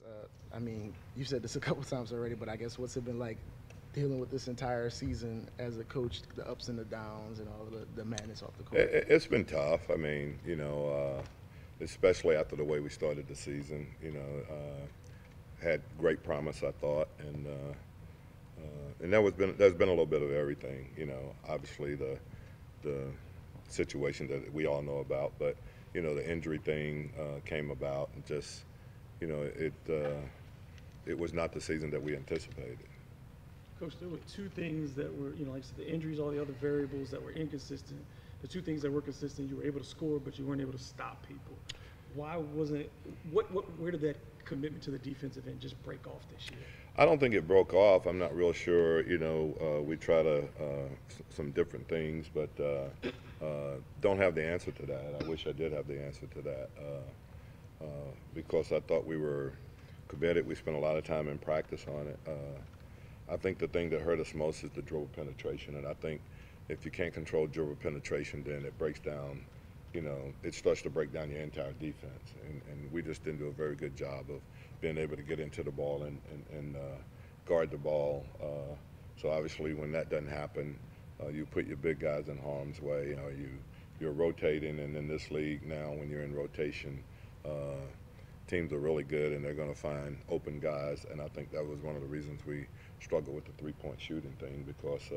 guess, I mean, you said this a couple times already, but I guess what's it been like dealing with this entire season as a coach, the ups and the downs and all the madness off the court? It's been tough. I mean, especially after the way we started the season. Had great promise, I thought, and there's been a little bit of everything. Obviously the situation that we all know about, but the injury thing came about, and just it was not the season that we anticipated. Coach, there were two things that were, like I said, the injuries, all the other variables that were inconsistent. The two things that were consistent, you were able to score, but you weren't able to stop people. Why wasn't it? Where did that commitment to the defensive end just break off this year? I don't think it broke off. I'm not real sure. We try to some different things, but don't have the answer to that. I wish I did have the answer to that because I thought we were committed. We spent a lot of time in practice on it. I think the thing that hurt us most is the dribble penetration, and I think if you can't control dribble penetration, then it breaks down. It starts to break down your entire defense, and we just didn't do a very good job of being able to get into the ball and guard the ball. So obviously, when that doesn't happen, you put your big guys in harm's way. You're rotating, and in this league now, when you're in rotation, teams are really good, and they're going to find open guys. And I think that was one of the reasons we struggled with the three-point shooting thing, because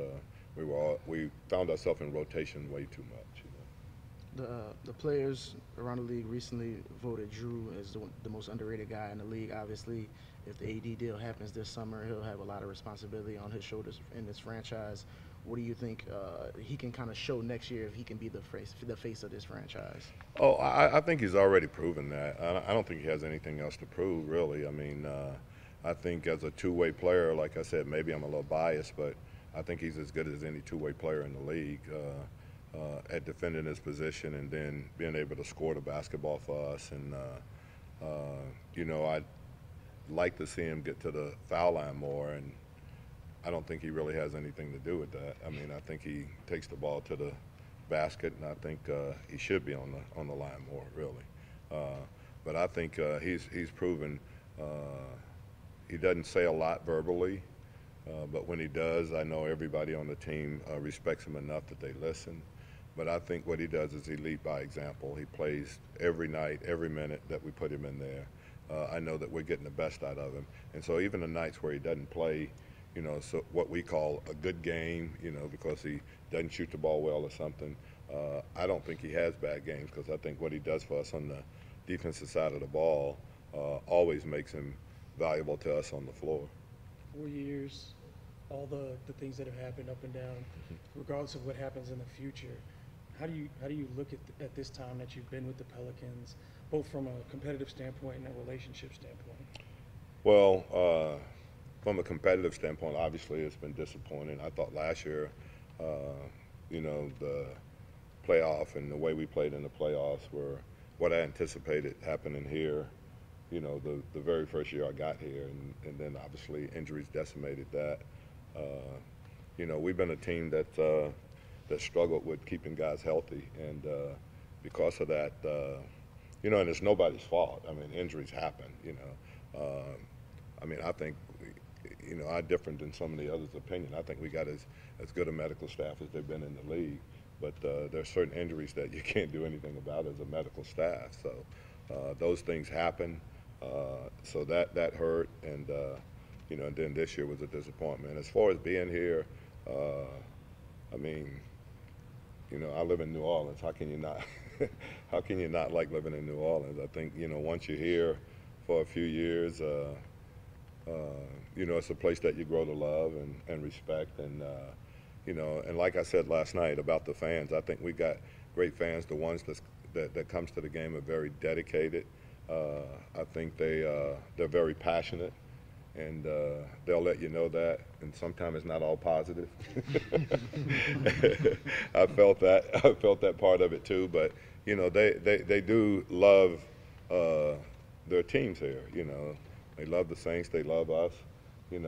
we found ourselves in rotation way too much. The players around the league recently voted Drew as the most underrated guy in the league. Obviously, if the AD deal happens this summer, he'll have a lot of responsibility on his shoulders in this franchise. What do you think he can kind of show next year if he can be the face of this franchise? Oh, I think he's already proven that. I don't think he has anything else to prove, really. I mean, I think as a two-way player, like I said, maybe I'm a little biased, but I think he's as good as any two-way player in the league. At defending his position and then being able to score the basketball for us. And, I'd like to see him get to the foul line more, and I don't think he really has anything to do with that. I mean, I think he takes the ball to the basket, and I think he should be on the line more, really. But I think he's proven he doesn't say a lot verbally, but when he does, I know everybody on the team respects him enough that they listen. But I think what he does is he leads by example. He plays every night, every minute that we put him in there. I know that we're getting the best out of him. And so even the nights where he doesn't play, so what we call a good game, because he doesn't shoot the ball well or something, I don't think he has bad games, because I think what he does for us on the defensive side of the ball always makes him valuable to us on the floor. 4 years, all the things that have happened up and down, regardless of what happens in the future. How do you look at this time that you've been with the Pelicans, both from a competitive standpoint and a relationship standpoint? Well, from a competitive standpoint, obviously it's been disappointing. I thought last year, the playoff and the way we played in the playoffs were what I anticipated happening here. The very first year I got here, and then obviously injuries decimated that. We've been a team that struggled with keeping guys healthy, and because of that, and it's nobody's fault. I mean, injuries happen. I think, I'm different than some of the others' opinion. I think we got as good a medical staff as they've been in the league, but there's certain injuries that you can't do anything about as a medical staff. So those things happen. So that hurt, and and then this year was a disappointment. As far as being here, I live in New Orleans. How can you not? How can you not like living in New Orleans? I think once you're here for a few years, it's a place that you grow to love and respect, and and like I said last night about the fans, I think we got great fans. The ones that comes to the game are very dedicated. I think they're very passionate, and they'll let you know that. And sometimes it's not all positive. I felt that part of it too. But they do love their teams here. They love the Saints. They love us. And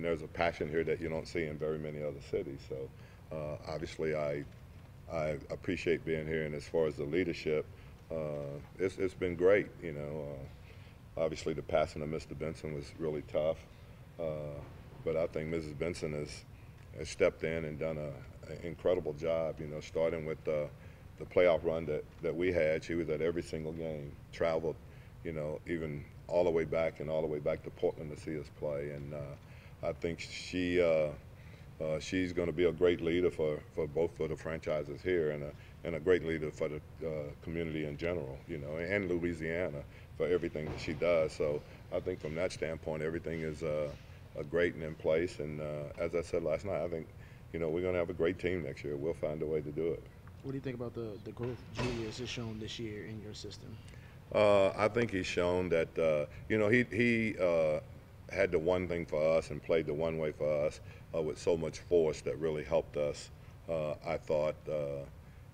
there's a passion here that you don't see in very many other cities. So obviously, I appreciate being here. And as far as the leadership, it's been great. Obviously, the passing of Mr. Benson was really tough, but I think Mrs. Benson has stepped in and done an incredible job. You know, starting with the playoff run that we had. She was at every single game, traveled, you know, even all the way back to Portland to see us play. And I think she's going to be a great leader for both of the franchises here, and a great leader for the community in general, you know, and Louisiana for everything that she does. So I think from that standpoint, everything is great and in place. And as I said last night, I think, you know, we're going to have a great team next year. We'll find a way to do it. What do you think about the growth Julius has shown this year in your system? I think he's shown that, you know, he had the one thing for us and played the one way for us with so much force that really helped us. I thought,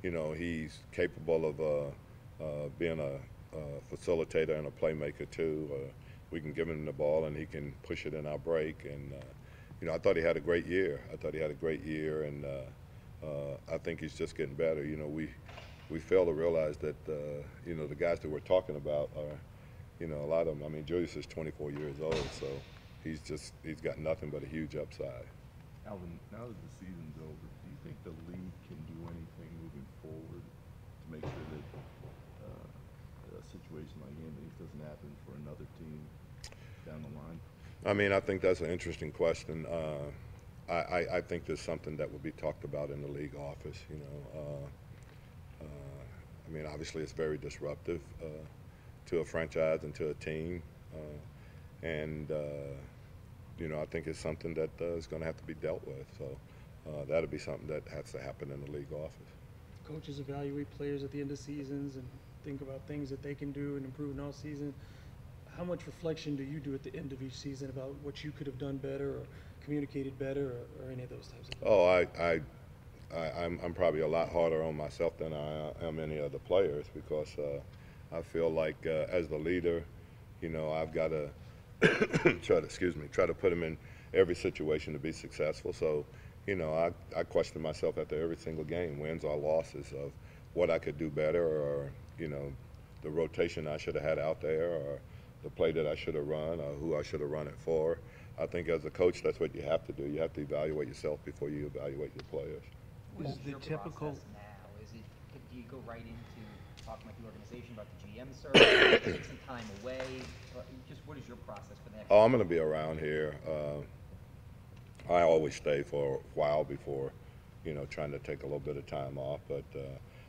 you know, he's capable of being a facilitator and a playmaker too. We can give him the ball and he can push it in our break. And, you know, I thought he had a great year. And I think he's just getting better. You know, we fail to realize that, you know, the guys that we're talking about are, you know, a lot of them. I mean, Julius is 24 years old, so he's got nothing but a huge upside. Alvin, now that the season's over, do you think the league can do anything moving forward to make sure that a situation like Anthony's doesn't happen for another team down the line? I mean, I think that's an interesting question. I think there's something that would be talked about in the league office, you know. I mean, obviously it's very disruptive to a franchise and to a team. You know, I think it's something that is going to have to be dealt with. So that'll be something that has to happen in the league office. Coaches evaluate players at the end of seasons and think about things that they can do and improve in all season. How much reflection do you do at the end of each season about what you could have done better or communicated better or any of those types of things? Oh, I'm probably a lot harder on myself than I am any other players, because I feel like as the leader, you know, I've got to try to put them in every situation to be successful. So, you know, I question myself after every single game, wins or losses, of what I could do better, or, you know, the rotation I should have had out there, or the play that I should have run, or who I should have run it for. I think as a coach, that's what you have to do. You have to evaluate yourself before you evaluate your players. What is the typical now? Do you go right into talking with the organization about the GM search, take some time away? Just what is your process for the next? Oh, I'm going to be around here. I always stay for a while before, you know, trying to take a little bit of time off. But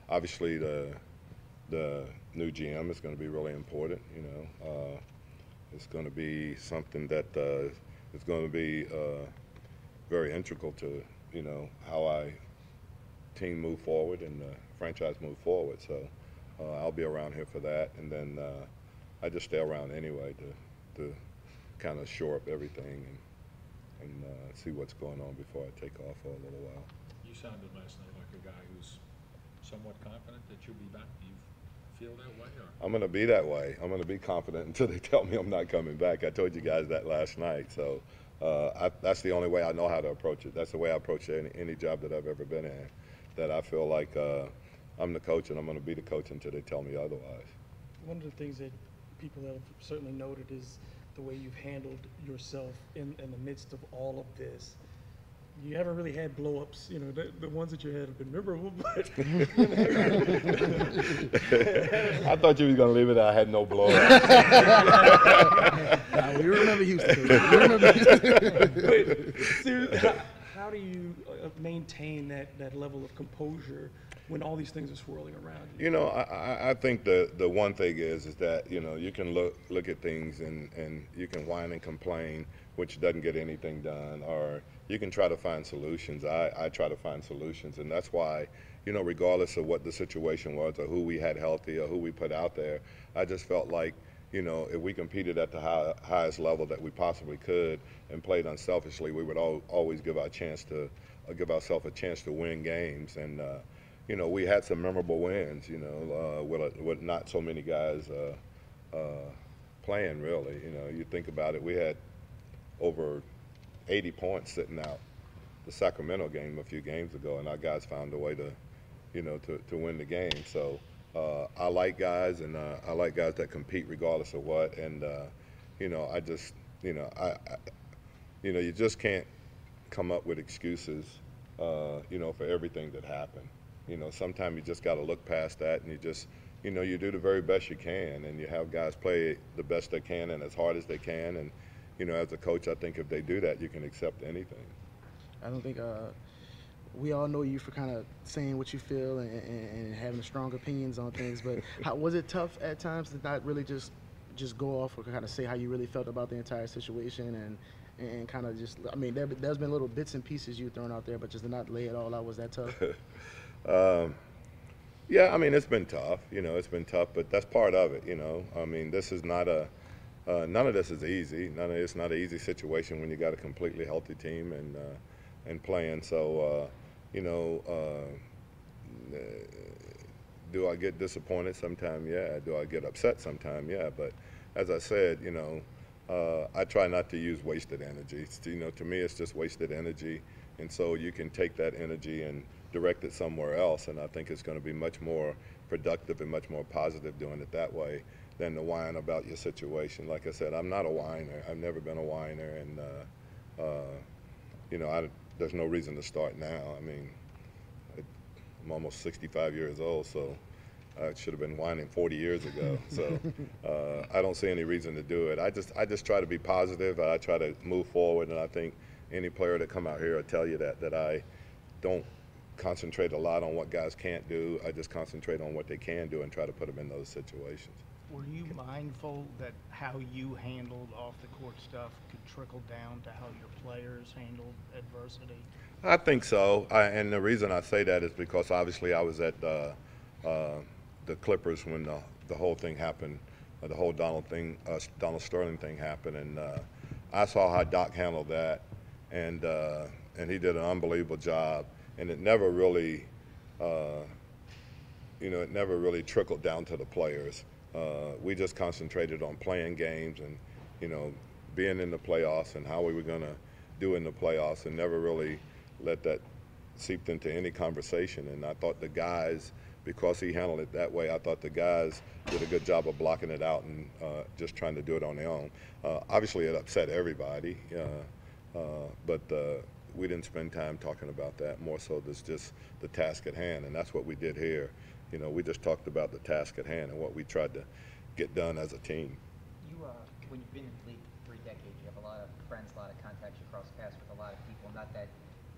obviously the new GM is going to be really important. You know, it's going to be something that is going to be very integral to, you know, how I team move forward and the franchise move forward. So I'll be around here for that, and then I just stay around anyway to kind of shore up everything and see what's going on before I take off for a little while. You sounded last night like a guy who's somewhat confident that you'll be back. Do you feel that way? Or? I'm going to be that way. I'm going to be confident until they tell me I'm not coming back. I told you guys that last night. So that's the only way I know how to approach it. That's the way I approach any job that I've ever been in, that I feel like I'm the coach and I'm going to be the coach until they tell me otherwise. One of the things that people have certainly noted is the way you've handled yourself in the midst of all of this. You haven't really had blow-ups, you know, the ones that you had have been memorable, but I thought you was going to leave it that I had no blow-ups. Nah, we remember Houston. We remember Houston. But seriously, how do you maintain that level of composure when all these things are swirling around you? You know, I think the one thing is that, you know, you can look at things and you can whine and complain, which doesn't get anything done, or you can try to find solutions. I try to find solutions, and that's why, you know, regardless of what the situation was or who we had healthy or who we put out there, I just felt like, you know, if we competed at the highest level that we possibly could and played unselfishly, we would always give ourselves a chance to win games. And you know, we had some memorable wins, you know, with not so many guys playing, really. You know, you think about it, we had over 80 points sitting out the Sacramento game a few games ago, and our guys found a way to, you know, to win the game. So I like guys, and I like guys that compete regardless of what. And you know, I just, you know, you know, you just can't come up with excuses, you know, for everything that happened. You know, sometimes you just got to look past that, and you just, you know, you do the very best you can, and you have guys play the best they can and as hard as they can. And you know, as a coach, I think if they do that, you can accept anything. I don't think we all know you for kind of saying what you feel and having strong opinions on things. But how was it tough at times to not really just go off or kind of say how you really felt about the entire situation and kind of just, I mean, there's been little bits and pieces you thrown out there, but just to not lay it all out, was that tough? Yeah, I mean, it's been tough. You know, it's been tough, but that's part of it. You know, I mean, this is not a none of this is easy. It's not an easy situation when you got a completely healthy team and playing. So, you know, do I get disappointed sometime? Yeah. Do I get upset sometime? Yeah. But as I said, you know, I try not to use wasted energy. You know, to me, it's just wasted energy, and so you can take that energy and direct it somewhere else. And I think it's going to be much more productive and much more positive doing it that way than to whine about your situation. Like I said, I'm not a whiner. I've never been a whiner, and you know, there's no reason to start now. I mean, I'm almost 65 years old, so I should have been whining 40 years ago. So I don't see any reason to do it. I just try to be positive. I try to move forward, and I think any player that come out here will tell you that I don't concentrate a lot on what guys can't do. I just concentrate on what they can do and try to put them in those situations. Were you mindful that how you handled off-the-court stuff could trickle down to how your players handled adversity? I think so, and the reason I say that is because obviously I was at the Clippers when the whole thing happened, the whole Donald Sterling thing happened, and I saw how Doc handled that, and he did an unbelievable job, and it never really, you know, it never really trickled down to the players. We just concentrated on playing games and, you know, being in the playoffs and how we were going to do in the playoffs, and never really let that seep into any conversation. And I thought the guys, because he handled it that way, I thought the guys did a good job of blocking it out and just trying to do it on their own. Obviously, it upset everybody, but we didn't spend time talking about that. More so, there's just the task at hand, and that's what we did here. You know, we just talked about the task at hand and what we tried to get done as a team. You, when you've been in the league for 3 decades, you have a lot of friends, a lot of contacts, you cross paths with a lot of people. Not that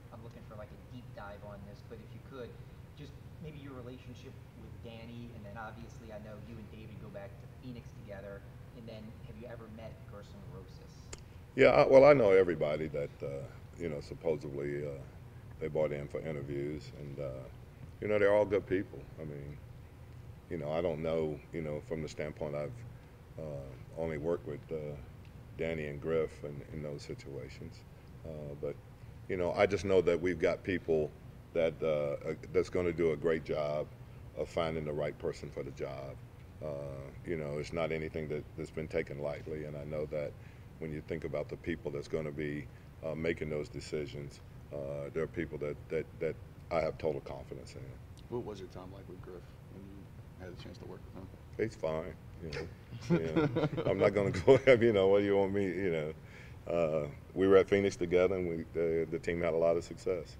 I'm looking for like a deep dive on this, but if you could, just maybe your relationship with Danny, and then obviously I know you and David go back to Phoenix together, and then have you ever met Gerson Rosas? Yeah, well, I know everybody that, you know, supposedly they brought in for interviews, and you know, they're all good people. I mean, you know, I don't know, you know, from the standpoint I've only worked with Danny and Griff in those situations. But, you know, I just know that we've got people that that's going to do a great job of finding the right person for the job. You know, it's not anything that's been taken lightly, and I know that when you think about the people that's going to be making those decisions, there are people that I have total confidence in. What was your time like with Griff when you had a chance to work with him? He's fine, you know. You know, I'm not going to go, you know, what do you want me, you know. We were at Phoenix together, and the team had a lot of success.